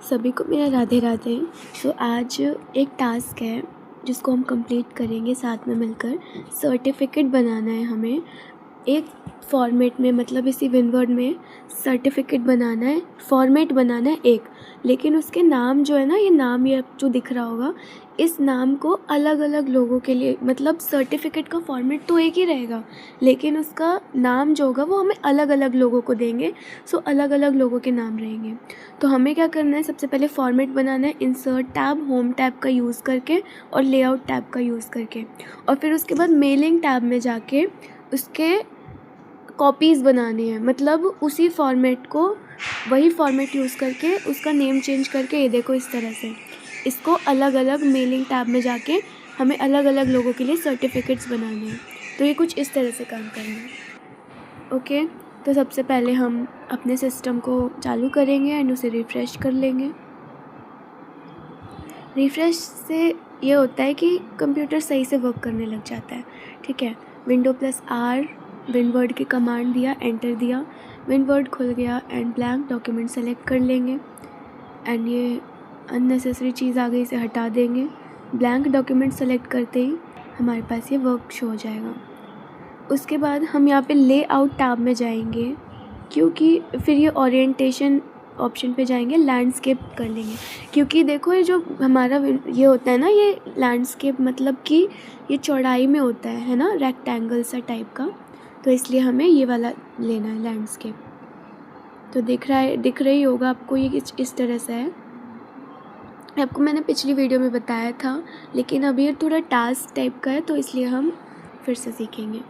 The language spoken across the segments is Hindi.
सभी को मेरा राधे राधे। तो आज एक टास्क है जिसको हम कंप्लीट करेंगे साथ में मिलकर। सर्टिफिकेट बनाना है हमें एक फॉर्मेट में, मतलब इसी विनवर्ड में सर्टिफिकेट बनाना है, फॉर्मेट बनाना है एक, लेकिन उसके नाम जो है ना, ये नाम ये जो दिख रहा होगा, इस नाम को अलग अलग लोगों के लिए, मतलब सर्टिफिकेट का फॉर्मेट तो एक ही रहेगा लेकिन उसका नाम जो होगा वो हमें अलग अलग लोगों को देंगे। सो अलग अलग लोगों के नाम रहेंगे। तो हमें क्या करना है, सबसे पहले फॉर्मेट बनाना है इंसर्ट टैब, होम टैब का यूज़ करके और लेआउट टैब का यूज़ करके, और फिर उसके बाद मेलिंग टैब में जाके उसके कॉपीज़ बनानी है, मतलब उसी फॉर्मेट को, वही फॉर्मेट यूज़ करके उसका नेम चेंज करके, ये देखो इस तरह से इसको अलग अलग मेलिंग टैब में जाके हमें अलग अलग लोगों के लिए सर्टिफिकेट्स बनाने हैं। तो ये कुछ इस तरह से काम करना है। ओके, तो सबसे पहले हम अपने सिस्टम को चालू करेंगे एंड उसे रिफ़्रेश कर लेंगे। रिफ़्रेश से ये होता है कि कंप्यूटर सही से वर्क करने लग जाता है। ठीक है, Windows+R विनवर्ड की कमांड दिया, एंटर दिया, विनवर्ड खुल गया एंड ब्लैंक डॉक्यूमेंट सेलेक्ट कर लेंगे एंड ये अननेसेसरी चीज़ आ गई, इसे हटा देंगे। ब्लैंक डॉक्यूमेंट सेलेक्ट करते ही हमारे पास ये वर्क शो हो जाएगा। उसके बाद हम यहाँ पे लेआउट टैब में जाएंगे, क्योंकि फिर ये ओरिएंटेशन ऑप्शन पे जाएंगे, लैंडस्केप कर लेंगे, क्योंकि देखो ये जो हमारा ये होता है ना, ये लैंडस्केप मतलब कि ये चौड़ाई में होता है ना, रेक्टेंगल सा टाइप का, तो इसलिए हमें ये वाला लेना है लैंडस्केप। तो दिख रही होगा आपको, ये इस तरह से है। आपको मैंने पिछली वीडियो में बताया था, लेकिन अभी ये थोड़ा टास्क टाइप का है तो इसलिए हम फिर से सीखेंगे।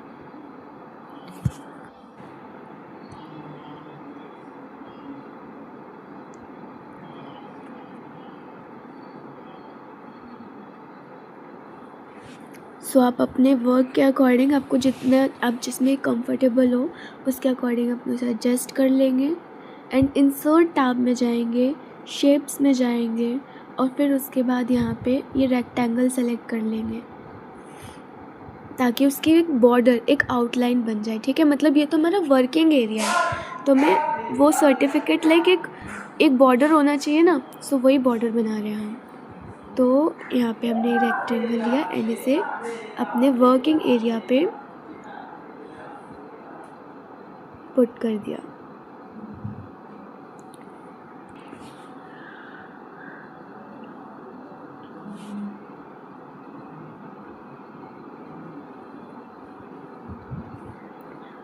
सो आप अपने वर्क के अकॉर्डिंग, आपको जितना आप जिसमें कंफर्टेबल हो उसके अकॉर्डिंग अपने से एडजस्ट कर लेंगे एंड इंसर्ट टैब में जाएंगे, शेप्स में जाएंगे और फिर उसके बाद यहाँ पे ये रेक्टेंगल सेलेक्ट कर लेंगे ताकि उसकी एक बॉर्डर, एक आउटलाइन बन जाए। ठीक है, मतलब ये तो हमारा वर्किंग एरिया है, तो मैं वो सर्टिफिकेट लाइक एक बॉर्डर होना चाहिए ना, सो वही बॉर्डर बना रहे हैं हम। तो यहाँ पे हमने रेक्टेंगल लिया एंड इसे अपने वर्किंग एरिया पे पुट कर दिया।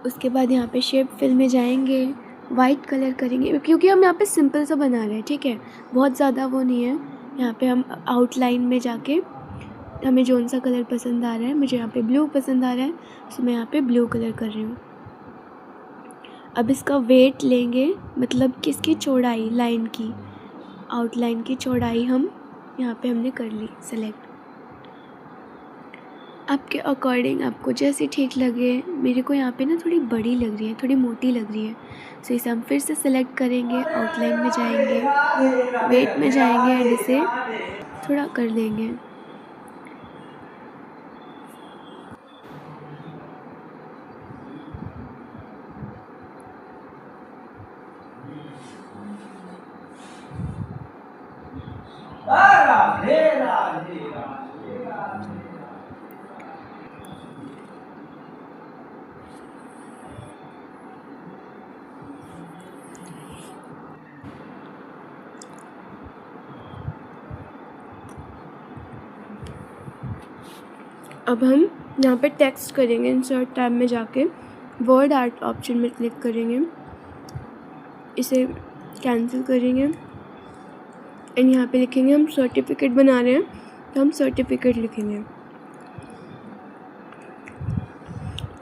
उसके बाद यहाँ पे शेप फिल में जाएंगे, वाइट कलर करेंगे, क्योंकि हम यहाँ पे सिंपल सा बना रहे हैं। ठीक है, बहुत ज़्यादा वो नहीं है। यहाँ पे हम आउटलाइन में जाके हमें जौन सा कलर पसंद आ रहा है, मुझे यहाँ पे ब्लू पसंद आ रहा है, तो मैं यहाँ पे ब्लू कलर कर रही हूँ। अब इसका वेट लेंगे, मतलब कि इसकी चौड़ाई, लाइन की, आउटलाइन की चौड़ाई हम यहाँ पे हमने कर ली सेलेक्ट। आपके अकॉर्डिंग आपको जैसे ठीक लगे, मेरे को यहाँ पे ना थोड़ी बड़ी लग रही है, थोड़ी मोटी लग रही है, तो इसे हम फिर से सेलेक्ट करेंगे, आउटलाइन में जाएंगे, वेट में जाएंगे एंड इसे थोड़ा कर लेंगे। अब हम यहाँ पे टेक्स्ट करेंगे, इंसर्ट टैब में जाके वर्ड आर्ट ऑप्शन में क्लिक करेंगे, इसे कैंसिल करेंगे एंड यहाँ पे लिखेंगे, हम सर्टिफिकेट बना रहे हैं तो हम सर्टिफिकेट लिखेंगे।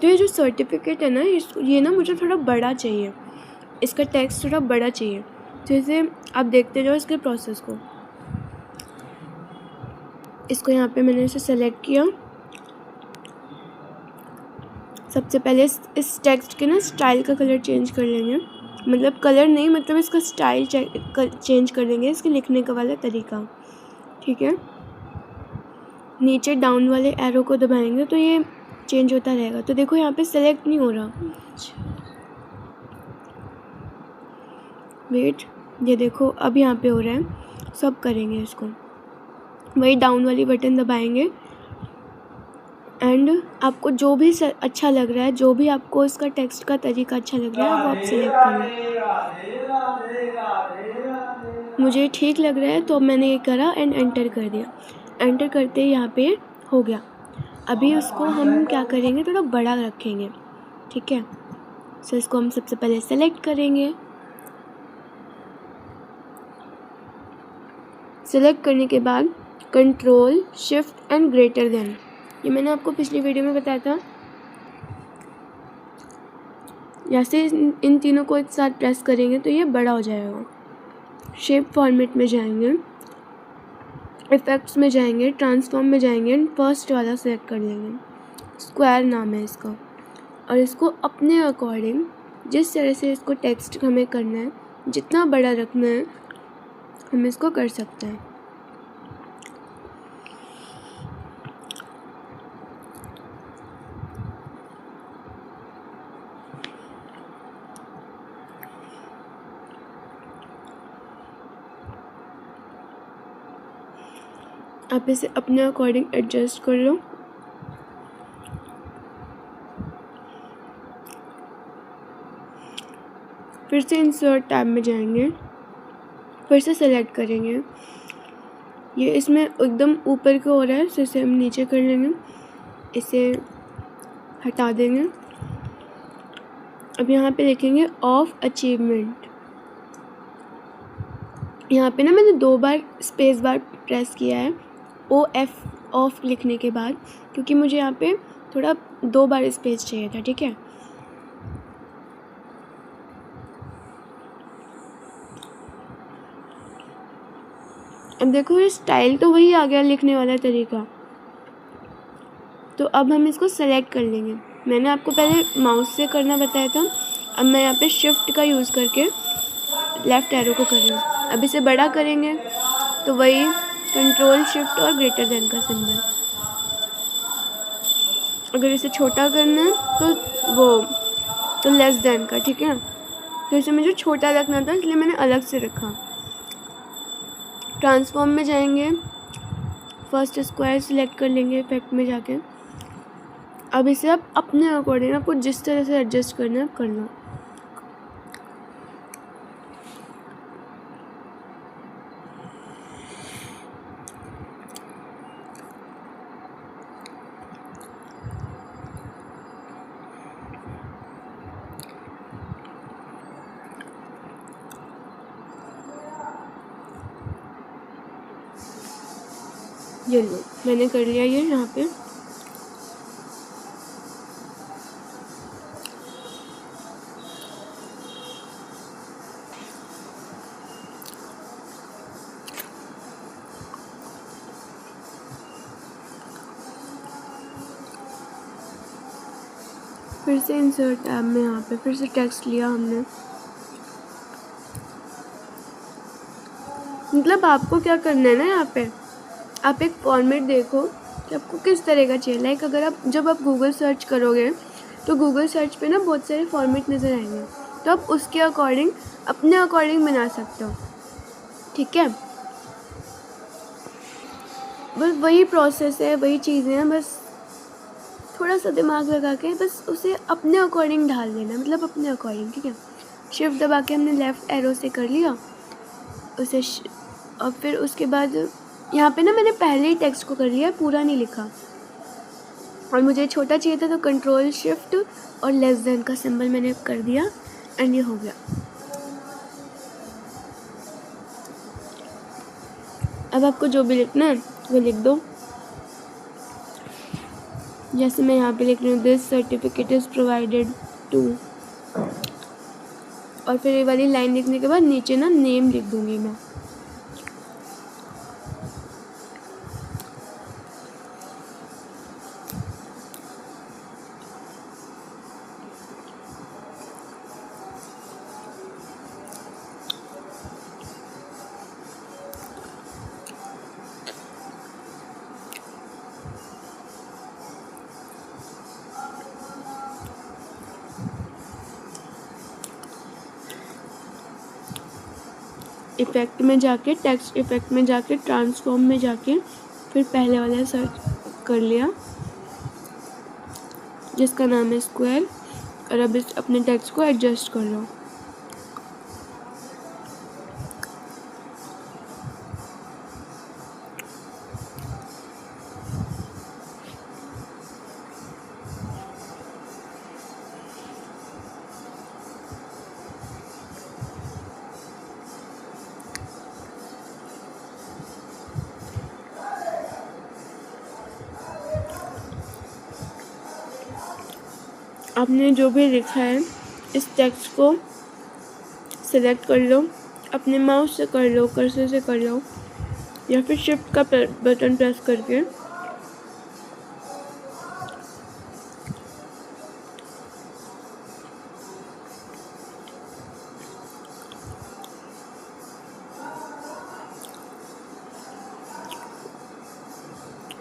तो ये जो सर्टिफिकेट है ना, ये ना मुझे थोड़ा बड़ा चाहिए, इसका टेक्स्ट थोड़ा बड़ा चाहिए, तो इसे आप देखते जाओ इसके प्रोसेस को। इसको यहाँ पे मैंने इसे सेलेक्ट किया। सबसे पहले इस टेक्स्ट के ना स्टाइल का कलर चेंज कर लेंगे, मतलब कलर नहीं, मतलब इसका स्टाइल चेंज कर देंगे, इसके लिखने का वाला तरीका। ठीक है, नीचे डाउन वाले एरो को दबाएंगे तो ये चेंज होता रहेगा। तो देखो यहाँ पे सेलेक्ट नहीं हो रहा, वेट, ये देखो अब यहाँ पे हो रहा है। सब करेंगे इसको, वही डाउन वाली बटन दबाएंगे एंड आपको जो भी अच्छा लग रहा है, जो भी आपको इसका टेक्स्ट का तरीका अच्छा लग रहा है वो आप सिलेक्ट कर लो। मुझे ठीक लग रहा है तो मैंने ये करा एंड एंटर कर दिया। एंटर करते ही यहाँ पे हो गया। अभी उसको हम क्या करेंगे, थोड़ा बड़ा रखेंगे, ठीक है। सो इसको हम सबसे पहले सेलेक्ट करेंगे। सेलेक्ट करने के बाद control shift and greater than, ये मैंने आपको पिछली वीडियो में बताया था। जैसे इन तीनों को एक साथ प्रेस करेंगे तो ये बड़ा हो जाएगा। शेप फॉर्मेट में जाएंगे, इफ़ेक्ट्स में जाएंगे, ट्रांसफॉर्म में जाएंगे एंड फर्स्ट वाला सेलेक्ट कर लेंगे। स्क्वायर नाम है इसका। और इसको अपने अकॉर्डिंग जिस तरह से इसको टेक्स्ट हमें करना है, जितना बड़ा रखना है हम इसको कर सकते हैं। आप इसे अपने अकॉर्डिंग एडजस्ट कर लो। फिर से इंसर्ट टैब में जाएंगे, फिर से सेलेक्ट करेंगे। ये इसमें एकदम ऊपर को हो रहा है, तो इसे हम नीचे कर लेंगे, इसे हटा देंगे। अब यहाँ पे लिखेंगे ऑफ अचीवमेंट। यहाँ पे ना मैंने 2 बार स्पेस बार प्रेस किया है OF ऑफ लिखने के बाद, क्योंकि मुझे यहाँ पे थोड़ा 2 बार स्पेस चाहिए था, ठीक है। अब देखो ये स्टाइल तो वही आ गया, लिखने वाला तरीका। तो अब हम इसको सेलेक्ट कर लेंगे। मैंने आपको पहले माउस से करना बताया था, अब मैं यहाँ पे शिफ्ट का यूज़ करके लेफ़्ट एरो को कर रही हूँ। अब इसे बड़ा करेंगे तो वही कंट्रोल शिफ्ट और ग्रेटर देन का सिंबल। अगर इसे छोटा करना है तो लेस देन का, ठीक है। तो इसे मुझे छोटा रखना था इसलिए मैंने अलग से रखा। ट्रांसफॉर्म में जाएंगे, फर्स्ट स्क्वायर सिलेक्ट कर लेंगे इफेक्ट में जाके। अब इसे आप अपने अकॉर्डिंग आपको जिस तरह से एडजस्ट करना है कर लो। ये लो मैंने कर लिया ये यहाँ पे। फिर से इंसर्ट टैब में यहाँ पे फिर से टेक्स्ट लिया हमने। मतलब आपको क्या करना है ना, यहाँ पे आप एक फॉर्मेट देखो कि आपको किस तरह का चाहिए। लाइक अगर जब आप गूगल सर्च करोगे तो गूगल सर्च पे ना बहुत सारे फॉर्मेट नज़र आएंगे, तो आप उसके अकॉर्डिंग अपने अकॉर्डिंग बना सकते हो, ठीक है। बस वही प्रोसेस है, वही चीज़ें हैं, बस थोड़ा सा दिमाग लगा के बस उसे अपने अकॉर्डिंग ढाल देना, मतलब अपने अकॉर्डिंग, ठीक है। शिफ्ट दबा के हमने लेफ़्ट एरो से कर लिया उसे। और फिर उसके बाद यहाँ पे ना मैंने पहले ही टेक्स्ट को कर लिया, पूरा नहीं लिखा। और मुझे छोटा चाहिए था तो कंट्रोल शिफ्ट और लेस देन का सिंबल मैंने कर दिया एंड ये हो गया। अब आपको जो भी लिखना है वो लिख दो। जैसे मैं यहाँ पे लिख रही हूँ this certificate is provided to, और फिर ये वाली लाइन लिखने के बाद नीचे ना नेम लिख दूँगी मैं। इफ़ेक्ट में जाके, टेक्स्ट इफ़ेक्ट में जाके, ट्रांसफॉर्म में जाके फिर पहले वाला सर्च कर लिया जिसका नाम है स्क्वायर। और अब इस अपने टेक्स्ट को एडजस्ट कर लो। आपने जो भी लिखा है इस टेक्स्ट को सिलेक्ट कर लो, अपने माउस से कर लो, कर्सर से कर लो, या फिर शिफ्ट का बटन प्रेस करके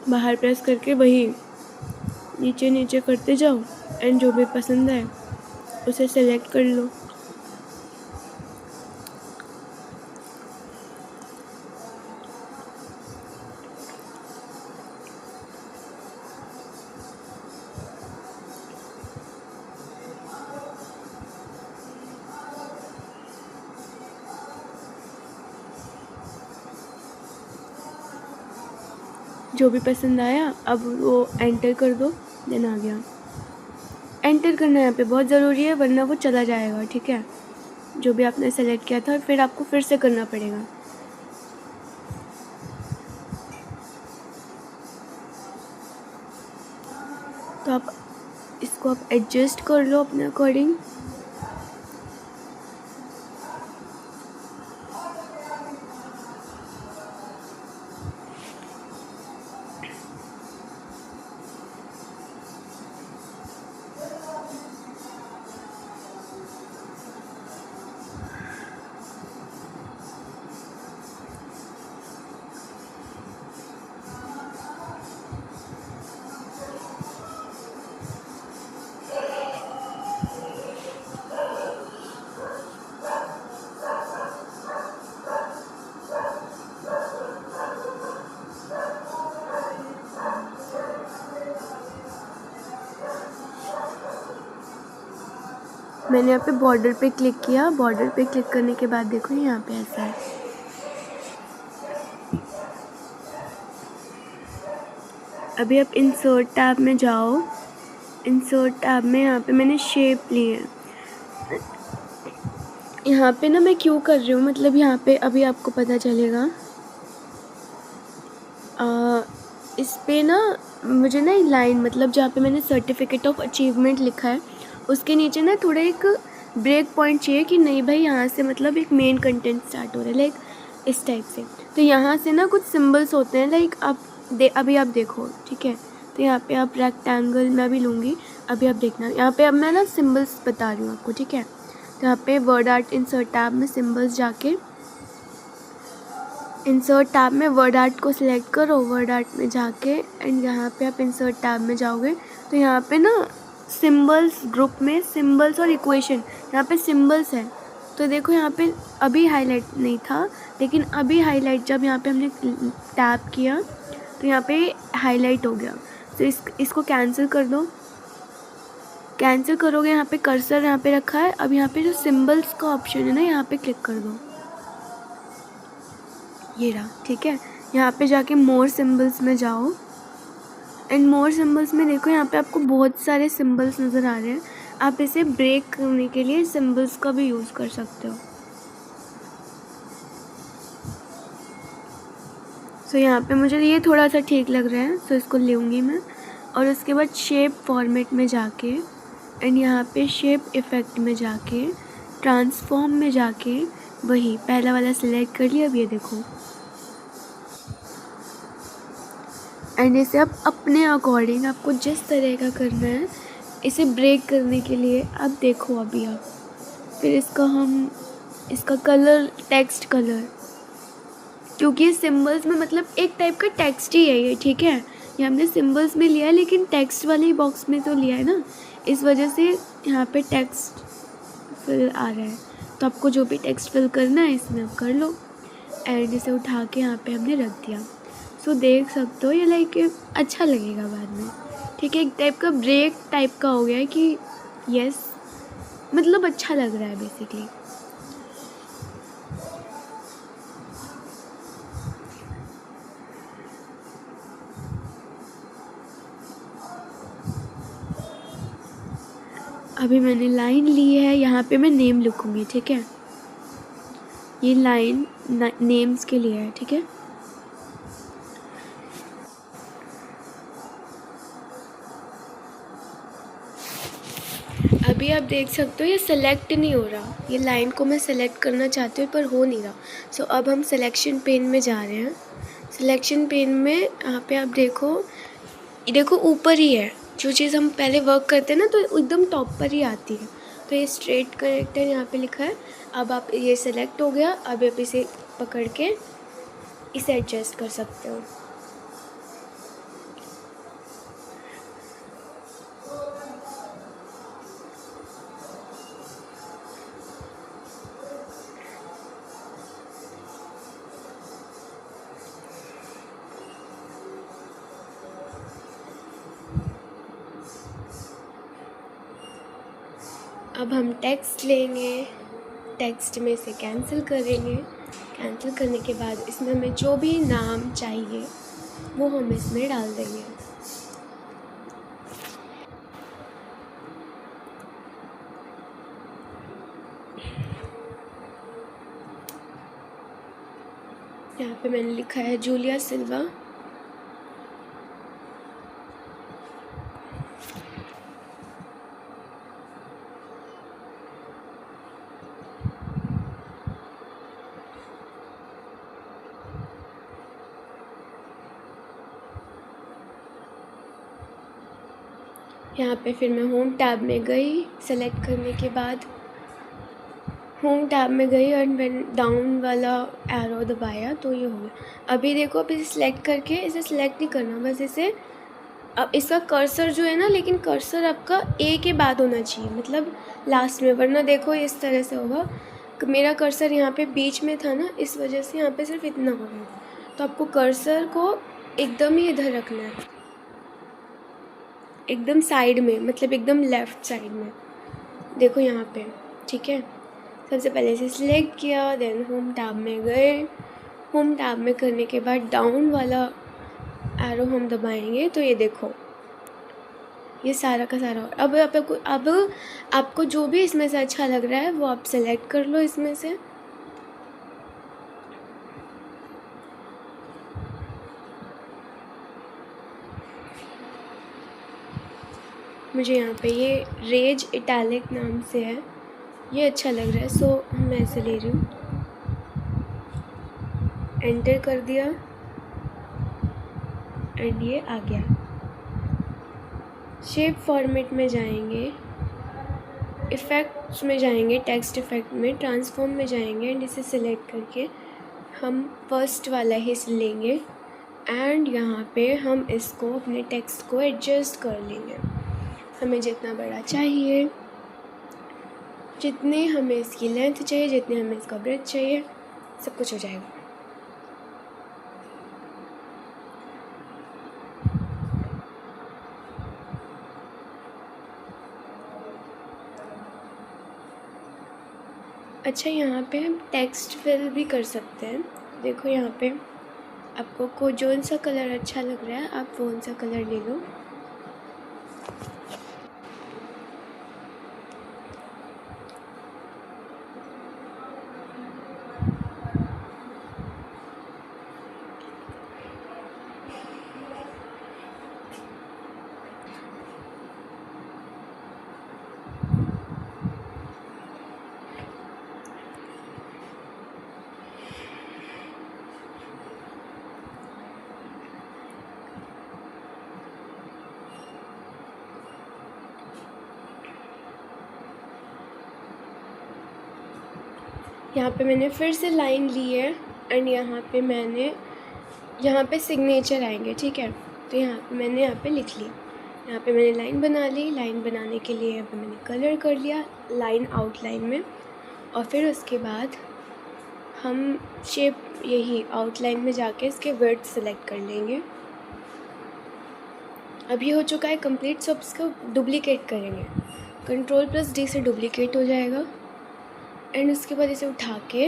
बाहर प्रेस करके वही नीचे नीचे करते जाओ एंड जो भी पसंद है उसे सेलेक्ट कर लो। जो भी पसंद आया अब वो एंटर कर दो, देन आ गया। एंटर करना यहाँ पे बहुत ज़रूरी है वरना वो चला जाएगा, ठीक है। जो भी आपने सेलेक्ट किया था फिर आपको फिर से करना पड़ेगा। तो आप इसको आप एडजस्ट कर लो अपने अकॉर्डिंग। मैंने यहाँ पे बॉर्डर पे क्लिक किया। बॉर्डर पे क्लिक करने के बाद देखो यहाँ पे ऐसा है। अभी आप इंसर्ट टैब में जाओ। इंसर्ट टैब में यहाँ पे मैंने शेप ली है। यहाँ पे ना मैं क्यों कर रही हूँ, मतलब यहाँ पे अभी आपको पता चलेगा। इस पे ना मुझे ना लाइन, मतलब जहाँ पे मैंने सर्टिफिकेट ऑफ अचीवमेंट लिखा है उसके नीचे ना थोड़ा एक ब्रेक पॉइंट चाहिए कि नहीं भाई यहाँ से मतलब एक मेन कंटेंट स्टार्ट हो रहा है, लाइक इस टाइप से। तो यहाँ से ना कुछ सिंबल्स होते हैं, लाइक अभी आप देखो, ठीक है। तो यहाँ पे आप रेक्टेंगल मैं भी लूँगी। अभी आप देखना यहाँ पे अब मैं ना सिंबल्स बता रही हूँ आपको, ठीक है। तो यहाँ पे वर्ड आर्ट इंसर्ट टैब में सिंबल्स जाके इंसर्ट टैब में वर्ड आर्ट को सिलेक्ट करो। वर्ड आर्ट में जाके एंड यहाँ पे आप इंसर्ट टैब में जाओगे तो यहाँ पे ना सिंबल्स ग्रुप में सिंबल्स और इक्वेशन, यहाँ पे सिंबल्स है। तो देखो यहाँ पे अभी हाईलाइट नहीं था, लेकिन अभी हाईलाइट जब यहाँ पे हमने टैप किया तो यहाँ पे हाईलाइट हो गया। तो इसको कैंसिल कर दो। कैंसिल करोगे, यहाँ पे कर्सर यहाँ पे रखा है। अब यहाँ पे जो सिंबल्स का ऑप्शन है ना, यहाँ पे क्लिक कर दो। ये रहा, ठीक है। यहाँ पे जाके मोर सिंबल्स में जाओ एंड मोर सिंबल्स में देखो यहाँ पे आपको बहुत सारे सिंबल्स नज़र आ रहे हैं। आप इसे ब्रेक करने के लिए सिंबल्स का भी यूज़ कर सकते हो। सो यहाँ पे मुझे ये थोड़ा सा ठीक लग रहा है, सो इसको लूँगी मैं। और उसके बाद शेप फॉर्मेट में जाके एंड यहाँ पे शेप इफ़ेक्ट में जाके ट्रांसफॉर्म में जाके वही पहला वाला सिलेक्ट कर लिया। अब ये देखो, एंड इसे आप अपने अकॉर्डिंग आपको जिस तरह का करना है इसे ब्रेक करने के लिए आप देखो। अभी आप फिर इसका कलर टेक्स्ट कलर, क्योंकि ये सिंबल्स में मतलब एक टाइप का टेक्स्ट ही है ये, ठीक है। ये हमने सिंबल्स में लिया है लेकिन टेक्स्ट वाले बॉक्स में तो लिया है ना, इस वजह से यहाँ पे टेक्स्ट फिल आ रहा है। तो आपको जो भी टेक्स्ट फिल करना है इसमें आप कर लो। एंड इसे उठा के यहाँ पे हमने रख दिया। सो देख सकते हो ये लाइक अच्छा लगेगा बाद में। ठीक है, एक टाइप का ब्रेक टाइप का हो गया है कि यस, मतलब अच्छा लग रहा है बेसिकली। अभी मैंने लाइन ली है, यहाँ पे मैं नेम लिखूँगी। ठीक है, ये लाइन नेम्स के लिए है। ठीक है, अभी आप देख सकते हो ये सेलेक्ट नहीं हो रहा। ये लाइन को मैं सेलेक्ट करना चाहती हूँ पर हो नहीं रहा। सो अब हम सिलेक्शन पेन में जा रहे हैं। सिलेक्शन पेन में यहाँ पे आप देखो, ये देखो ऊपर ही है। जो चीज़ हम पहले वर्क करते हैं ना तो एकदम टॉप पर ही आती है। तो ये स्ट्रेट कनेक्टर यहाँ पे लिखा है। अब आप ये सेलेक्ट हो गया, अब आप इसे पकड़ के इसे एडजस्ट कर सकते हो। अब हम टेक्स्ट लेंगे, टेक्स्ट में से कैंसिल करेंगे। कैंसिल करने के बाद इसमें हमें जो भी नाम चाहिए वो हम इसमें डाल देंगे। यहाँ पे मैंने लिखा है जूलिया सिल्वा। यहाँ पे फिर मैं होम टैब में गई। सेलेक्ट करने के बाद होम टैब में गई और मैंने डाउन वाला एरो दबाया तो ये हो गया। अभी देखो, अब इसे सिलेक्ट करके इसे सिलेक्ट नहीं करना, बस इसे अब इसका कर्सर जो है ना, लेकिन कर्सर आपका ए के बाद होना चाहिए, मतलब लास्ट में, वरना देखो इस तरह से होगा। मेरा कर्सर यहाँ पे बीच में था ना, इस वजह से यहाँ पे सिर्फ इतना हो रहा है। तो आपको कर्सर को एकदम ही इधर रखना है, एकदम साइड में, मतलब एकदम लेफ़्ट साइड में। देखो यहाँ पे। ठीक है, सबसे पहले इसे सिलेक्ट किया, देन होम टैब में गए। होम टैब में करने के बाद डाउन वाला एरो हम दबाएंगे तो ये देखो ये सारा का सारा। अब आपको जो भी इसमें से अच्छा लग रहा है वो आप सेलेक्ट कर लो इसमें से। मुझे यहाँ पे ये रेज इटैलिक नाम से है, ये अच्छा लग रहा है, सो मैं ऐसे ले रही हूँ। एंटर कर दिया एंड ये आ गया। शेप फॉर्मेट में जाएंगे, इफ़ेक्ट्स में जाएंगे, टेक्स्ट इफ़ेक्ट में, ट्रांसफॉर्म में जाएंगे एंड इसे सिलेक्ट करके हम फर्स्ट वाला ही लेंगे एंड यहाँ पे हम इसको अपने टेक्स्ट को एडजस्ट कर लेंगे। हमें जितना बड़ा चाहिए, जितनी हमें इसकी लेंथ चाहिए, जितनी हमें इसका ब्रेथ चाहिए, सब कुछ हो जाएगा। अच्छा, यहाँ पे हम टेक्स्ट फिल भी कर सकते हैं। देखो यहाँ पे आपको जो सा कलर अच्छा लग रहा है आप कौन सा कलर ले लो। यहाँ पे मैंने फिर से लाइन ली है एंड यहाँ पे सिग्नेचर आएंगे। ठीक है, तो मैंने यहाँ पे लिख ली। यहाँ पे मैंने लाइन बना ली। लाइन बनाने के लिए यहाँ पे मैंने कलर कर लिया लाइन आउटलाइन में, और फिर उसके बाद हम शेप यही आउटलाइन में जाके इसके विड्थ सेलेक्ट कर लेंगे। अब ये हो चुका है कंप्लीट, सो अब इसको डुप्लीकेट करेंगे। Ctrl+D से डुप्लीकेट हो जाएगा एंड उसके बाद इसे उठा के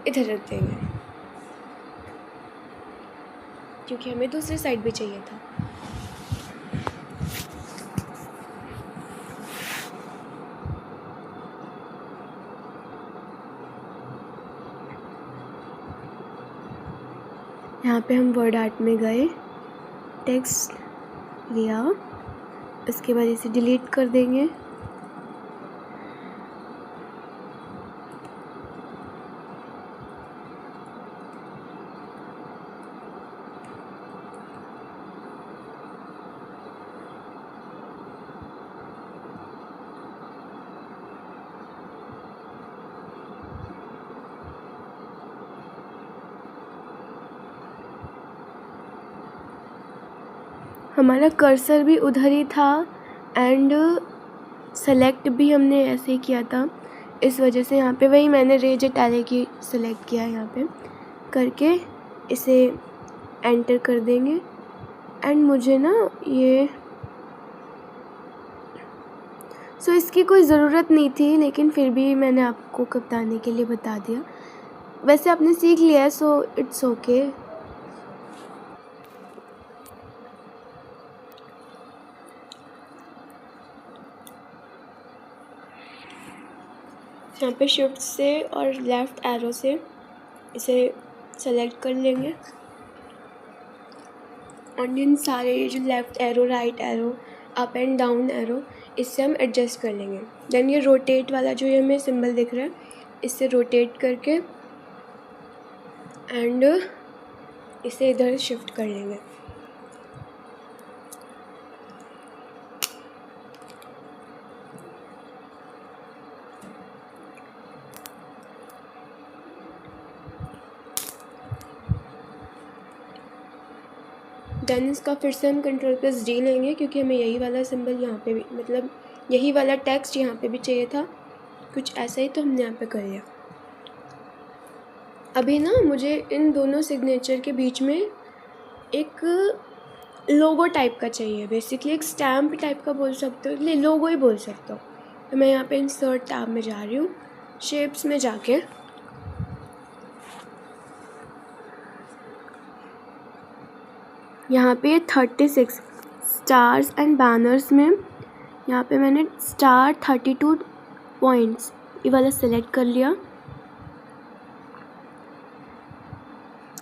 इधर रख देंगे, क्योंकि हमें दूसरी साइड भी चाहिए था। यहाँ पे हम वर्ड आर्ट में गए, टेक्स्ट लिया, इसके बाद इसे डिलीट कर देंगे। हमारा कर्सर भी उधर ही था एंड सेलेक्ट भी हमने ऐसे ही किया था, इस वजह से यहाँ पे वही मैंने रेज इटैलिक की सेलेक्ट किया है। यहाँ पे करके इसे एंटर कर देंगे एंड मुझे ना ये इसकी कोई ज़रूरत नहीं थी, लेकिन फिर भी मैंने आपको बताने के लिए बता दिया। वैसे आपने सीख लिया है, सो इट्स ओके। यहाँ पे शिफ्ट से और लेफ़्ट एरो से इसे सेलेक्ट कर लेंगे और इन सारे जो left arrow, right arrow, up and down arrow, इससे हम एडजस्ट कर लेंगे। देन ये रोटेट वाला जो ये हमें सिंबल दिख रहा है, इससे रोटेट करके एंड इसे इधर शिफ्ट कर लेंगे। देन इसका फिर से हम Ctrl+D लेंगे, क्योंकि हमें यही वाला सिंबल यहाँ पे भी, मतलब यही वाला टेक्स्ट यहाँ पे भी चाहिए था, कुछ ऐसा ही, तो हमने यहाँ पे कर लिया। अभी ना मुझे इन दोनों सिग्नेचर के बीच में एक लोगो टाइप का चाहिए, बेसिकली एक स्टैम्प टाइप का बोल सकते हो, इसलिए लोगो ही बोल सकता हूँ। तो मैं यहाँ पे इंसर्ट टैब में जा रही हूँ, शेप्स में जाके यहाँ पे 36 स्टार्स एंड बैनर्स में यहाँ पे मैंने स्टार 32 पॉइंट्स ये वाला सेलेक्ट कर लिया।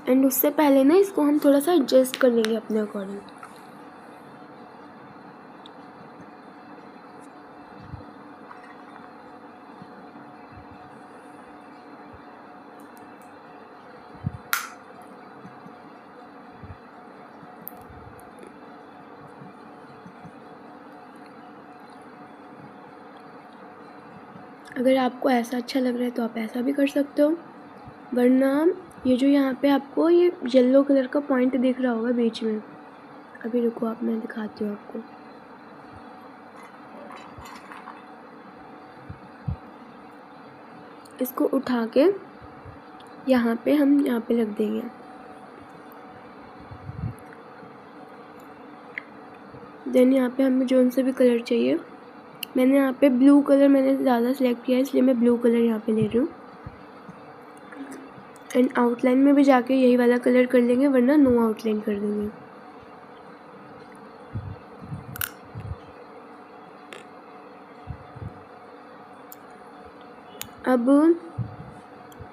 एंड उससे पहले ना इसको हम थोड़ा सा एडजस्ट कर लेंगे अपने अकॉर्डिंग। अगर आपको ऐसा अच्छा लग रहा है तो आप ऐसा भी कर सकते हो, वरना ये जो यहाँ पे आपको ये येलो कलर का पॉइंट दिख रहा होगा बीच में, अभी रुको आप, मैं दिखाती हूँ आपको। इसको उठा के यहाँ पे हम यहाँ पे रख देंगे। देन यहाँ पे हमें जो से भी कलर चाहिए, मैंने यहाँ पे ब्लू कलर मैंने ज़्यादा सेलेक्ट किया है, इसलिए मैं ब्लू कलर यहाँ पे ले रही हूँ। एंड आउटलाइन में भी जाके यही वाला कलर कर लेंगे, वरना नो आउटलाइन कर देंगे। अब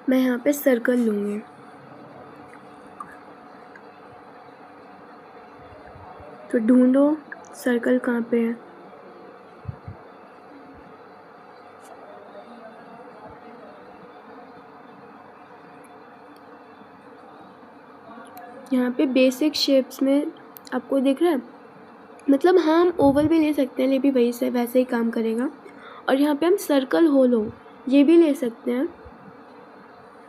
मैं यहाँ पे सर्कल लूँगी, तो ढूंढो सर्कल कहाँ पे है। यहाँ पे बेसिक शेप्स में आपको दिख रहा है, मतलब हाँ हम ओवल भी ले सकते हैं, लेकिन वही से वैसे ही काम करेगा। और यहाँ पे हम सर्कल होलो ये भी ले सकते हैं,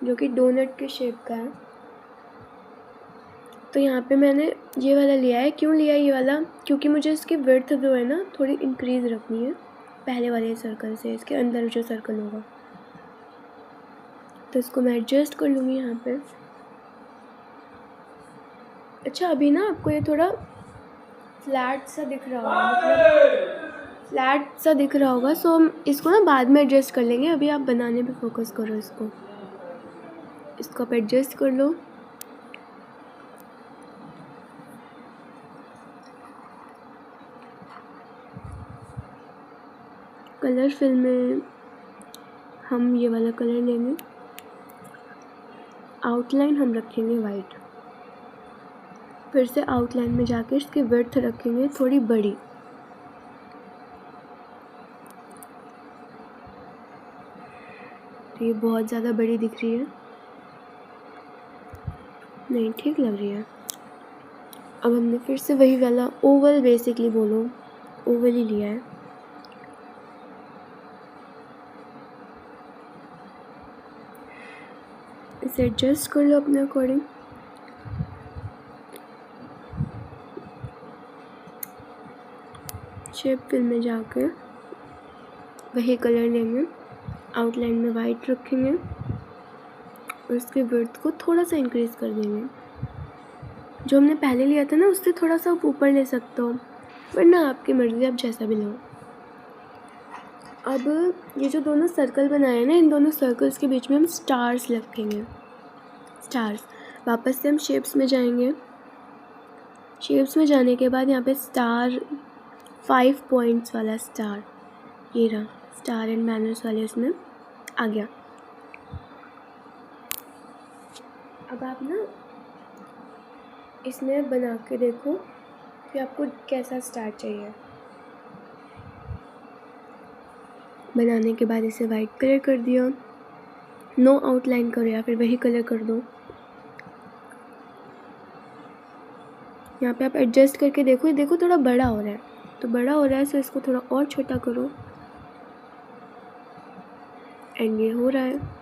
जो कि डोनट के शेप का है। तो यहाँ पे मैंने ये वाला लिया है। क्यों लिया ये वाला? क्योंकि मुझे इसकी विड्थ जो है ना थोड़ी इंक्रीज़ रखनी है पहले वाले सर्कल से, इसके अंदर जो सर्कल होगा। तो इसको मैं एडजस्ट कर लूँगी यहाँ पे। अच्छा, अभी ना आपको ये थोड़ा फ्लैट सा दिख रहा होगा, मतलब फ्लैट सा दिख रहा होगा, सो हम इसको ना बाद में एडजस्ट कर लेंगे। अभी आप बनाने पे फोकस करो। इसको आप एडजस्ट कर लो। कलर फिल में हम ये वाला कलर लेंगे, आउटलाइन हम रखेंगे वाइट, फिर से आउटलाइन में जाके इसकी विड्थ रखेंगे थोड़ी बड़ी। तो ये बहुत ज़्यादा बड़ी दिख रही है, नहीं ठीक लग रही है। अब हमने फिर से वही वाला ओवल, बेसिकली बोलो ओवल ही लिया है। इसे एडजस्ट कर लो अपने अकॉर्डिंग। शेप फिल में जाकर वही कलर लेंगे, आउटलाइन में वाइट रखेंगे और उसके विड्थ को थोड़ा सा इंक्रीज़ कर देंगे। जो हमने पहले लिया था ना उससे थोड़ा सा ऊपर ले सकते हो, वरना आपकी मर्ज़ी, आप जैसा भी लो। अब ये जो दोनों सर्कल बनाए हैं ना, इन दोनों सर्कल्स के बीच में हम स्टार्स रखेंगे। स्टार्स, वापस से हम शेप्स में जाएंगे। शेप्स में जाने के बाद यहाँ पे स्टार, 5 पॉइंट्स वाला स्टार, ये रहा स्टार एंड मैनर्स वाले, उसमें आ गया। अब आप ना इसमें बना के देखो कि आपको कैसा स्टार चाहिए। बनाने के बाद इसे वाइट कलर कर दिया, नो आउटलाइन करो या फिर वही कलर कर दो। यहाँ पे आप एडजस्ट करके देखो, देखो थोड़ा बड़ा हो रहा है, तो बड़ा हो रहा है तो इसको थोड़ा और छोटा करो, एंड ये हो रहा है।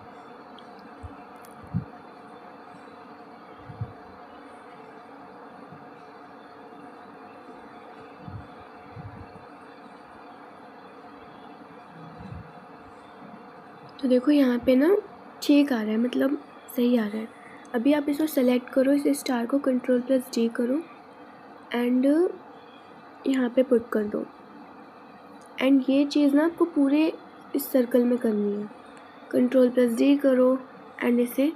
तो देखो यहाँ पे ना ठीक आ रहा है, मतलब सही आ रहा है। अभी आप इसको सेलेक्ट करो, इस स्टार को Ctrl+D करो एंड यहाँ पे पुट कर दो। एंड ये चीज़ ना आपको पूरे इस सर्कल में करनी है। Ctrl+D करो एंड इसे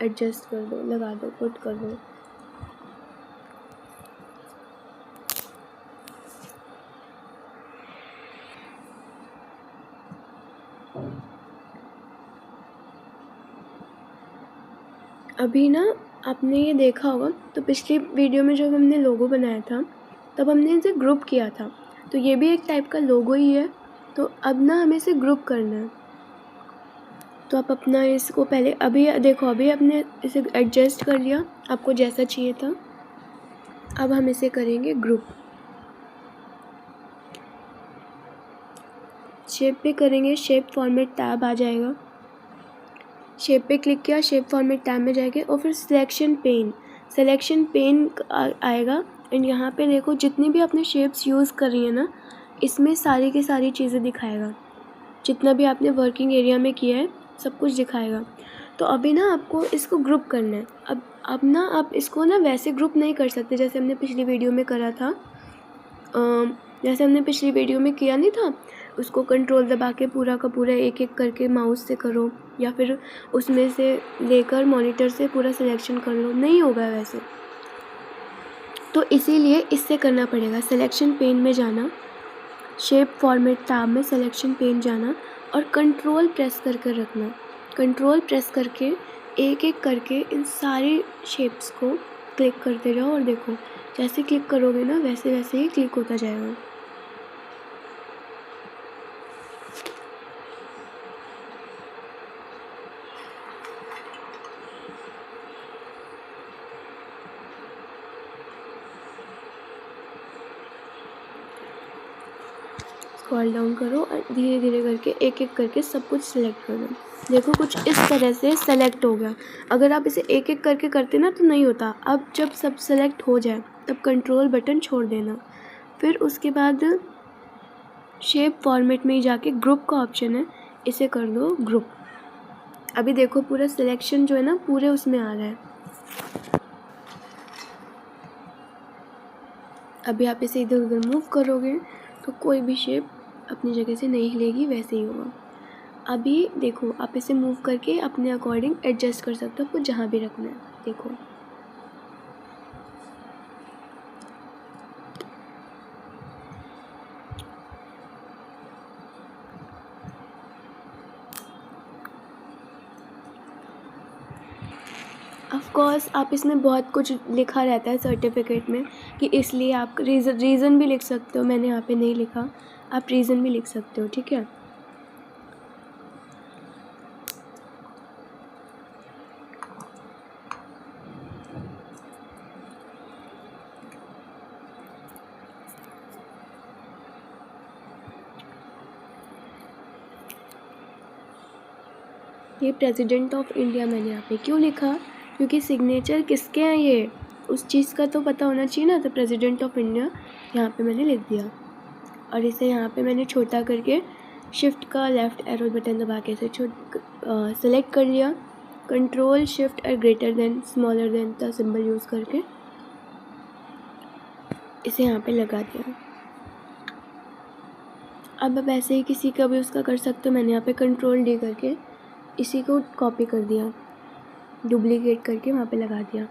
एडजस्ट कर दो, लगा दो, पुट कर दो। अभी ना आपने ये देखा होगा, तो पिछली वीडियो में जब हमने लोगो बनाया था तब हमने इसे ग्रुप किया था, तो ये भी एक टाइप का लोगो ही है। तो अब ना हमें इसे ग्रुप करना है। तो आप अपना इसको पहले, अभी देखो, अभी आपने इसे एडजस्ट कर लिया आपको जैसा चाहिए था। अब हम इसे करेंगे ग्रुप। शेप पे करेंगे, शेप फॉर्मेट टैब आ जाएगा, शेप पे क्लिक किया, शेप फॉर्मेट टैब में जाएंगे और फिर सिलेक्शन पेन आएगा। एंड यहाँ पे देखो जितनी भी आपने शेप्स यूज़ कर रही है ना, इसमें सारी की सारी चीज़ें दिखाएगा, जितना भी आपने वर्किंग एरिया में किया है सब कुछ दिखाएगा। तो अभी ना आपको इसको ग्रुप करना है। अब ना आप इसको ना वैसे ग्रुप नहीं कर सकते जैसे हमने पिछली वीडियो में करा था। जैसे हमने पिछली वीडियो में किया नहीं था, उसको कंट्रोल दबा के पूरा का पूरा एक एक करके माउस से करो, या फिर उसमें से लेकर मॉनिटर से पूरा सिलेक्शन कर लो, नहीं होगा वैसे। तो इसीलिए इससे करना पड़ेगा। सिलेक्शन पेन में जाना, शेप फॉर्मेट टैब में सिलेक्शन पेन जाना और कंट्रोल प्रेस करके रखना। कंट्रोल प्रेस करके एक एक करके इन सारी शेप्स को क्लिक करते जाओ और देखो जैसे क्लिक करोगे ना वैसे वैसे ही क्लिक होता जाएगा। स्क्रॉल डाउन करो और धीरे धीरे करके एक एक करके सब कुछ सिलेक्ट कर दो। देखो कुछ इस तरह से सेलेक्ट हो गया। अगर आप इसे एक एक करके करते ना तो नहीं होता। अब जब सब सेलेक्ट हो जाए तब कंट्रोल बटन छोड़ देना, फिर उसके बाद शेप फॉर्मेट में ही जाके ग्रुप का ऑप्शन है, इसे कर दो ग्रुप। अभी देखो पूरा सिलेक्शन जो है ना पूरे उसमें आ रहा है। अभी आप इसे इधर उधर मूव करोगे तो कोई भी शेप अपनी जगह से नहीं हिलेगी, वैसे ही होगा। अभी देखो आप इसे मूव करके अपने अकॉर्डिंग एडजस्ट कर सकते हो, आपको जहाँ भी रखना है। देखो ऑफ कोर्स आप इसमें बहुत कुछ लिखा रहता है सर्टिफिकेट में कि इसलिए आप रीज़न भी लिख सकते हो। मैंने यहाँ पे नहीं लिखा, आप रीज़न भी लिख सकते हो, ठीक है। ये प्रेसिडेंट ऑफ इंडिया मैंने यहाँ पे क्यों लिखा, क्योंकि सिग्नेचर किसके हैं ये उस चीज़ का तो पता होना चाहिए ना। तो प्रेसिडेंट ऑफ इंडिया यहाँ पे मैंने लिख दिया और इसे यहाँ पे मैंने छोटा करके शिफ्ट का लेफ़्ट एरो बटन दबा के इसे सेलेक्ट कर लिया। कंट्रोल शिफ्ट और ग्रेटर देन स्मॉलर देन का सिंबल यूज़ करके इसे यहाँ पे लगा दिया। अब आप ऐसे ही किसी का भी उसका कर सकते हो। मैंने यहाँ पे कंट्रोल डी करके इसी को कॉपी कर दिया, डुप्लीकेट करके वहाँ पे लगा दिया।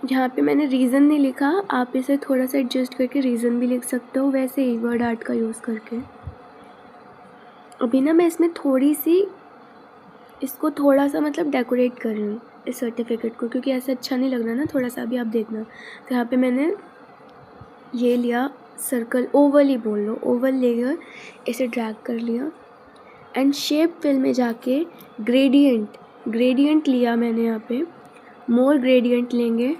यहाँ पे मैंने रीज़न नहीं लिखा, आप इसे थोड़ा सा एडजस्ट करके रीज़न भी लिख सकते हो, वैसे ही वर्ड आर्ट का यूज़ करके। अभी ना मैं इसमें थोड़ी सी इसको थोड़ा सा मतलब डेकोरेट कर रही हूँ इस सर्टिफिकेट को, क्योंकि ऐसा अच्छा नहीं लग रहा ना थोड़ा सा। अभी आप देखना, तो यहाँ पे मैंने ये लिया सर्कल, ओवल ही बोल लो, ओवल लेकर इसे ड्रैग कर लिया एंड शेप फिल में जाके ग्रेडियंट लिया मैंने यहाँ पे। मोर ग्रेडियंट लेंगे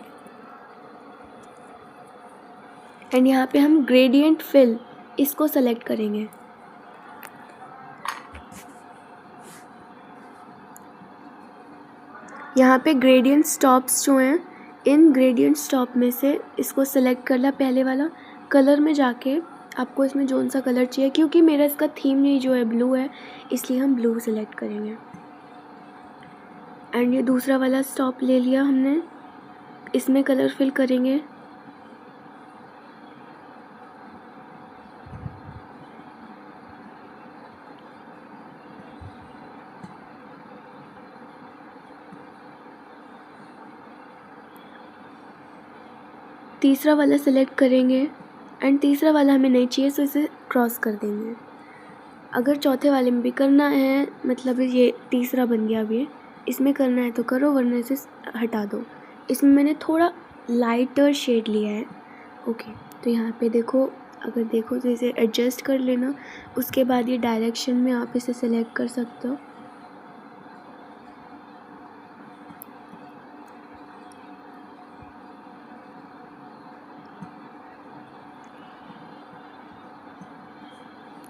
एंड यहाँ पे हम ग्रेडियंट फिल इसको सेलेक्ट करेंगे। यहाँ पे ग्रेडियंट स्टॉप्स जो हैं, इन ग्रेडियंट स्टॉप में से इसको सेलेक्ट करना पहले वाला। कलर में जाके आपको इसमें जोन सा कलर चाहिए, क्योंकि मेरा इसका थीम ही जो है ब्लू है, इसलिए हम ब्लू सेलेक्ट करेंगे। एंड ये दूसरा वाला स्टॉप ले लिया हमने, इसमें कलर फिल करेंगे। तीसरा वाला सेलेक्ट करेंगे एंड तीसरा वाला हमें नहीं चाहिए, तो इसे क्रॉस कर देंगे। अगर चौथे वाले में भी करना है, मतलब ये तीसरा बन गया, अब ये इसमें करना है तो करो, वरना इसे हटा दो। इसमें मैंने थोड़ा लाइटर शेड लिया है। ओके, तो यहाँ पे देखो, अगर देखो तो इसे एडजस्ट कर लेना। उसके बाद ये डायरेक्शन में आप इसे सेलेक्ट कर सकते हो।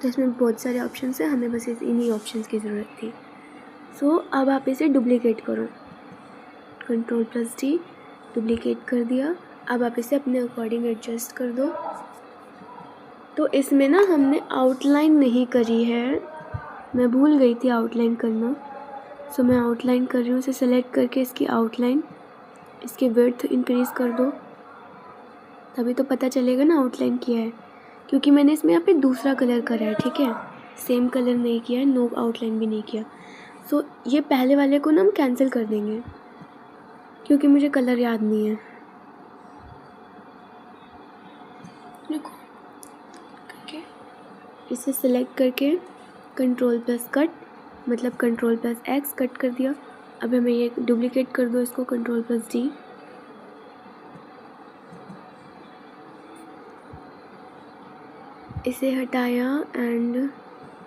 तो इसमें बहुत सारे ऑप्शंस हैं, हमें बस इन्हीं ऑप्शंस की ज़रूरत थी। सो अब आप इसे डुप्लीकेट करो, Ctrl+D डुप्लीकेट कर दिया। अब आप इसे अपने अकॉर्डिंग एडजस्ट कर दो। तो इसमें ना हमने आउटलाइन नहीं करी है, मैं भूल गई थी आउटलाइन करना। सो मैं आउटलाइन कर रही हूँ। इसे सेलेक्ट करके इसकी आउटलाइन, इसकी विड्थ इंक्रीज़ कर दो, तभी तो पता चलेगा ना आउटलाइन किया है। क्योंकि मैंने इसमें यहाँ पे दूसरा कलर करा है, ठीक है, सेम कलर नहीं किया है, नो आउटलाइन भी नहीं किया। सो ये पहले वाले को ना हम कैंसिल कर देंगे, क्योंकि मुझे कलर याद नहीं है। देखो करके इसे सेलेक्ट करके Ctrl+कट, मतलब Ctrl+X कट कर दिया। अब हमें ये डुप्लीकेट कर दो इसको, Ctrl+D। इसे हटाया एंड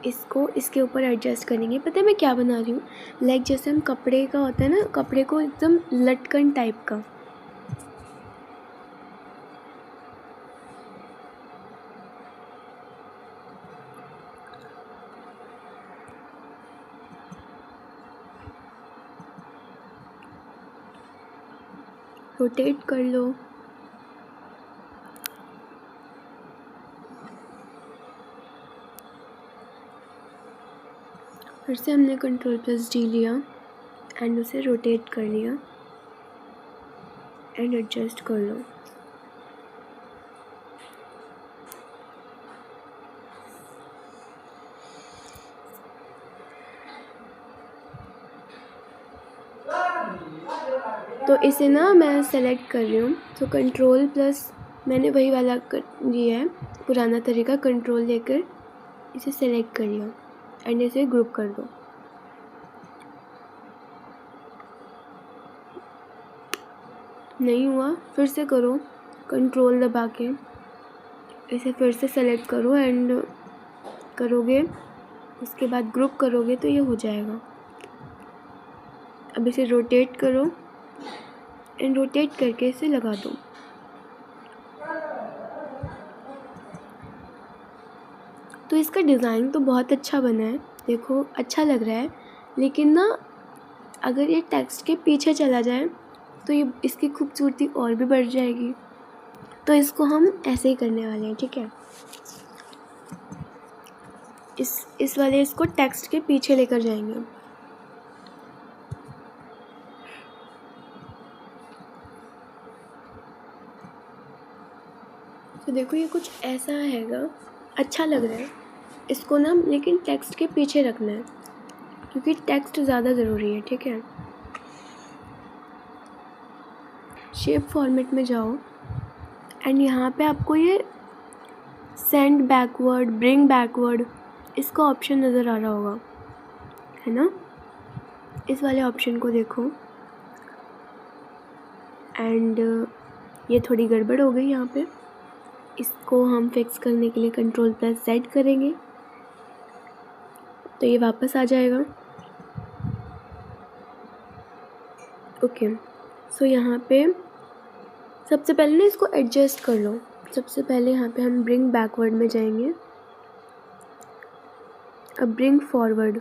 इसको इसके ऊपर एडजस्ट करेंगे। पता है मैं क्या बना रही हूँ, लाइक जैसे हम कपड़े का होता है ना, कपड़े को एकदम लटकन टाइप का। रोटेट कर लो। फिर से हमने Ctrl+D लिया एंड उसे रोटेट कर लिया एंड एडजस्ट कर लो। तो इसे ना मैं सेलेक्ट कर रही हूँ, तो Ctrl+ मैंने वही वाला लिया है, पुराना तरीका, कंट्रोल लेकर इसे सेलेक्ट कर लिया एंड इसे ग्रुप कर दो। नहीं हुआ, फिर से करो, कंट्रोल दबा के इसे फिर से सेलेक्ट करो एंड करोगे, उसके बाद ग्रुप करोगे तो ये हो जाएगा। अब इसे रोटेट करो एंड रोटेट करके इसे लगा दो। तो इसका डिज़ाइन तो बहुत अच्छा बना है, देखो अच्छा लग रहा है, लेकिन ना अगर ये टेक्स्ट के पीछे चला जाए तो ये इसकी खूबसूरती और भी बढ़ जाएगी। तो इसको हम ऐसे ही करने वाले हैं, ठीक है। इस वाले इसको टेक्स्ट के पीछे लेकर जाएंगे। तो देखो ये कुछ ऐसा हैगा, अच्छा लग रहा है। इसको ना लेकिन टेक्स्ट के पीछे रखना है क्योंकि टेक्स्ट ज़्यादा ज़रूरी है, ठीक है। शेप फॉर्मेट में जाओ एंड यहाँ पे आपको ये सेंड बैकवर्ड, ब्रिंग बैकवर्ड, इसका ऑप्शन नज़र आ रहा होगा, है ना। इस वाले ऑप्शन को देखो एंड ये थोड़ी गड़बड़ हो गई यहाँ पे। इसको हम फिक्स करने के लिए Ctrl+Z करेंगे तो ये वापस आ जाएगा। ओके, सो यहाँ पे सबसे पहले ना इसको एडजस्ट कर लो। सबसे पहले यहाँ पे हम ब्रिंग बैकवर्ड में जाएंगे। अब ब्रिंग फॉरवर्ड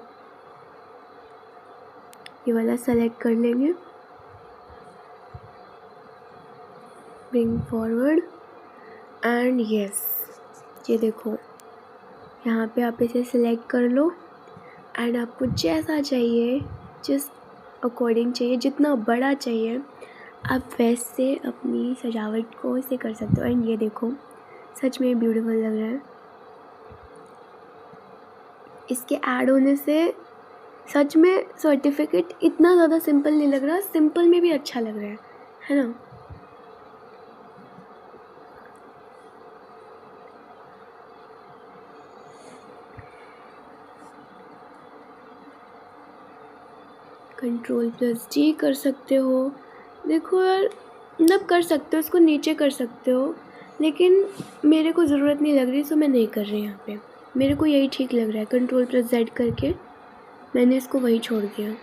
ये वाला सेलेक्ट कर लेंगे, ब्रिंग फॉरवर्ड एंड यस, ये देखो यहाँ पे आप इसे सिलेक्ट कर लो एंड आपको जैसा चाहिए, जिस अकॉर्डिंग चाहिए, जितना बड़ा चाहिए आप वैसे अपनी सजावट को इसे कर सकते हो। एंड ये देखो सच में ब्यूटीफुल लग रहा है। इसके ऐड होने से सच में सर्टिफिकेट इतना ज़्यादा सिंपल नहीं लग रहा, सिंपल में भी अच्छा लग रहा है ना। Ctrl+G कर सकते हो, देखो यार मतलब कर सकते हो, इसको नीचे कर सकते हो, लेकिन मेरे को ज़रूरत नहीं लग रही, सो मैं नहीं कर रही यहाँ पे। मेरे को यही ठीक लग रहा है, Ctrl+Z करके मैंने इसको वही छोड़ दिया।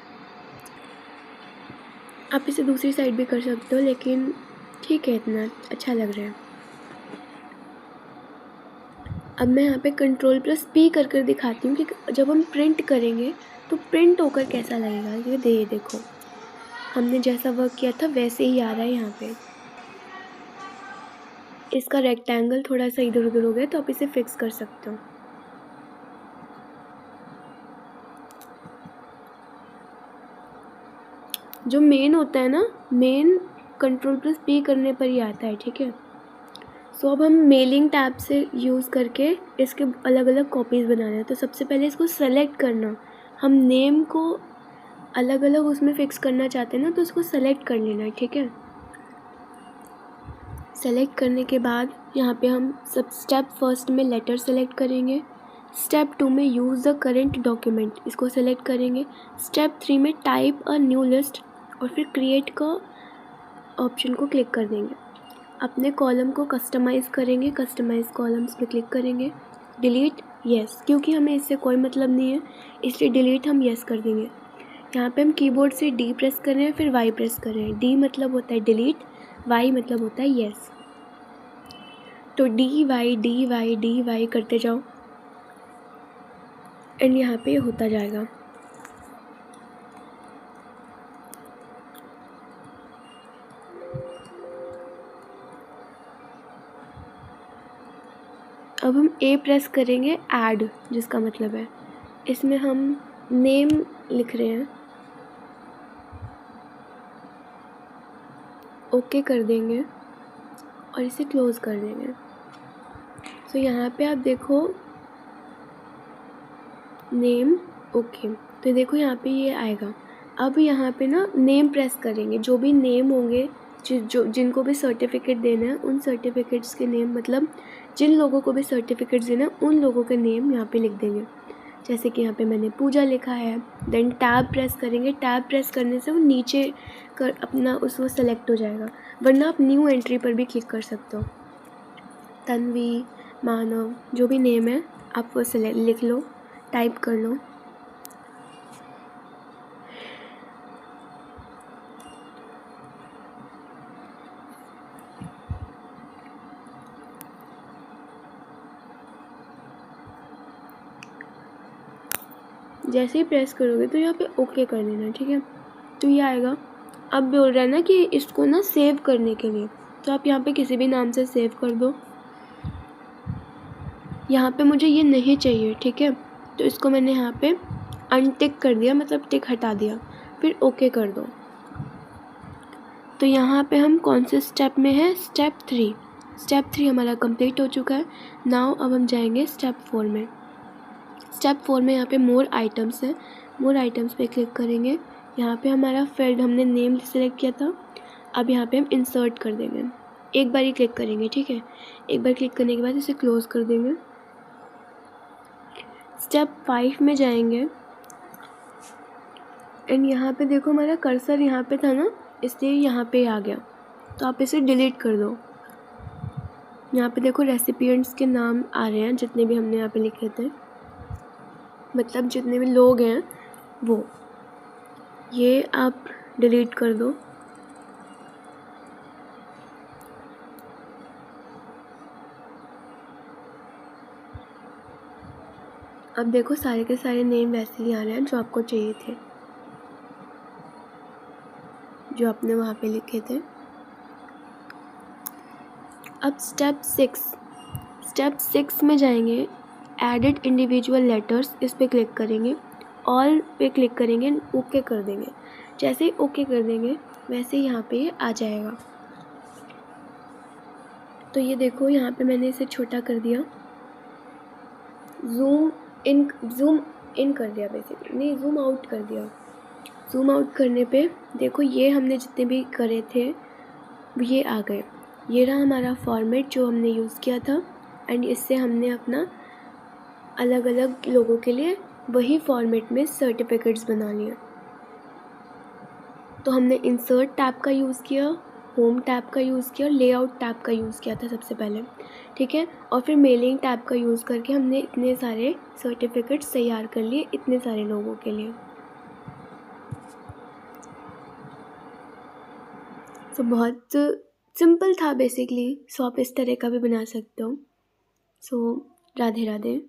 आप इसे दूसरी साइड भी कर सकते हो, लेकिन ठीक है, इतना अच्छा लग रहा है। अब मैं यहाँ पे Ctrl+P कर दिखाती हूँ कि जब हम प्रिंट करेंगे तो प्रिंट होकर कैसा लगेगा। ये देखो हमने जैसा वर्क किया था वैसे ही आ रहा है यहाँ पे। इसका रेक्टेंगल थोड़ा सा इधर उधर हो गया तो आप इसे फिक्स कर सकते हो। जो मेन होता है ना, मेन Ctrl+P करने पर ही आता है, ठीक है। सो अब हम मेलिंग टैब से यूज़ करके इसके अलग अलग कॉपीज़ बनाना है। तो सबसे पहले इसको सेलेक्ट करना, हम नेम को अलग अलग उसमें फ़िक्स करना चाहते हैं ना, तो उसको सेलेक्ट कर लेना है, ठीक है। सेलेक्ट करने के बाद यहाँ पे हम सब स्टेप फर्स्ट में लेटर सेलेक्ट करेंगे, स्टेप 2 में यूज़ द करेंट डॉक्यूमेंट, इसको सेलेक्ट करेंगे, स्टेप 3 में टाइप अ न्यू लिस्ट और फिर क्रिएट का ऑप्शन को क्लिक कर देंगे। अपने कॉलम को कस्टमाइज़ करेंगे, कस्टमाइज़ कॉलम्स पे क्लिक करेंगे, डिलीट यस, क्योंकि हमें इससे कोई मतलब नहीं है इसलिए डिलीट हम यस कर देंगे। यहाँ पे हम कीबोर्ड से डी प्रेस कर रहे हैं, फिर वाई प्रेस कर रहे हैं। डी मतलब होता है डिलीट, वाई मतलब होता है यस। तो डी वाई करते जाओ एंड यहाँ पे होता जाएगा। अब हम ए प्रेस करेंगे, ऐड जिसका मतलब है इसमें हम नेम लिख रहे हैं, ओके कर देंगे और इसे क्लोज कर देंगे। तो यहाँ पे आप देखो नेम ओके, तो देखो यहाँ पे ये आएगा। अब यहाँ पे ना नेम प्रेस करेंगे, जो भी नेम होंगे जिनको भी सर्टिफिकेट देना है उन सर्टिफिकेट्स के नेम, मतलब जिन लोगों को भी सर्टिफिकेट्स देना है उन लोगों के नेम यहाँ पे लिख देंगे। जैसे कि यहाँ पे मैंने पूजा लिखा है, देन टैब प्रेस करेंगे। टैब प्रेस करने से वो नीचे कर अपना वो सेलेक्ट हो जाएगा, वरना आप न्यू एंट्री पर भी क्लिक कर सकते हो। तन्वी, मानव, जो भी नेम है आप वो सेलेक्ट लिख लो, टाइप कर लो। जैसे ही प्रेस करोगे तो यहाँ पे ओके कर देना, ठीक है। तो ये आएगा। अब बोल रहा है ना कि इसको ना सेव करने के लिए, तो आप यहाँ पे किसी भी नाम से सेव कर दो। यहाँ पे मुझे ये नहीं चाहिए, ठीक है, तो इसको मैंने यहाँ पे अनटिक कर दिया, मतलब टिक हटा दिया, फिर ओके कर दो। तो यहाँ पे हम कौन से स्टेप में है, स्टेप 3। स्टेप 3 हमारा कंप्लीट हो चुका है। नाउ अब हम जाएंगे स्टेप 4 में। स्टेप 4 में यहाँ पे मोर आइटम्स है, मोर आइटम्स पे क्लिक करेंगे। यहाँ पे हमारा फील्ड हमने नेम सेलेक्ट किया था, अब यहाँ पे हम इंसर्ट कर देंगे। एक बार ही क्लिक करेंगे, ठीक है। एक बार क्लिक करने के बाद इसे क्लोज कर देंगे। स्टेप 5 में जाएंगे एंड यहाँ पे देखो हमारा कर्सर यहाँ पे था ना, इसलिए यहाँ पे आ गया, तो आप इसे डिलीट कर दो। यहाँ पे देखो रेसिपिएंट्स के नाम आ रहे हैं, जितने भी हमने यहाँ पे लिखे थे, मतलब जितने भी लोग हैं वो, ये आप डिलीट कर दो। अब देखो सारे के सारे नेम वैसे ही आ रहे हैं जो आपको चाहिए थे, जो आपने वहाँ पे लिखे थे। अब स्टेप 6 में जाएंगे, एडिट इंडिविजुअल लेटर्स, इस पे क्लिक करेंगे, ऑल पे क्लिक करेंगे, ओके कर देंगे। जैसे ही ओके कर देंगे वैसे ही यहाँ पे आ जाएगा। तो ये देखो यहाँ पे मैंने इसे छोटा कर दिया, जूम इन कर दिया, बेसिकली नहीं जूम आउट कर दिया। जूम आउट करने पे देखो ये हमने जितने भी करे थे ये आ गए। ये रहा हमारा फॉर्मेट जो हमने यूज़ किया था, एंड इससे हमने अपना अलग अलग लोगों के लिए वही फॉर्मेट में सर्टिफिकेट्स बना लिए। तो हमने इंसर्ट टैब का यूज़ किया, होम टैब का यूज़ किया और लेआउट टैब का यूज़ किया था सबसे पहले, ठीक है। और फिर मेलिंग टैब का यूज़ करके हमने इतने सारे सर्टिफिकेट्स तैयार कर लिए इतने सारे लोगों के लिए। तो बहुत सिंपल था बेसिकली। सो आप इस तरह का भी बना सकते हो। सो राधे राधे।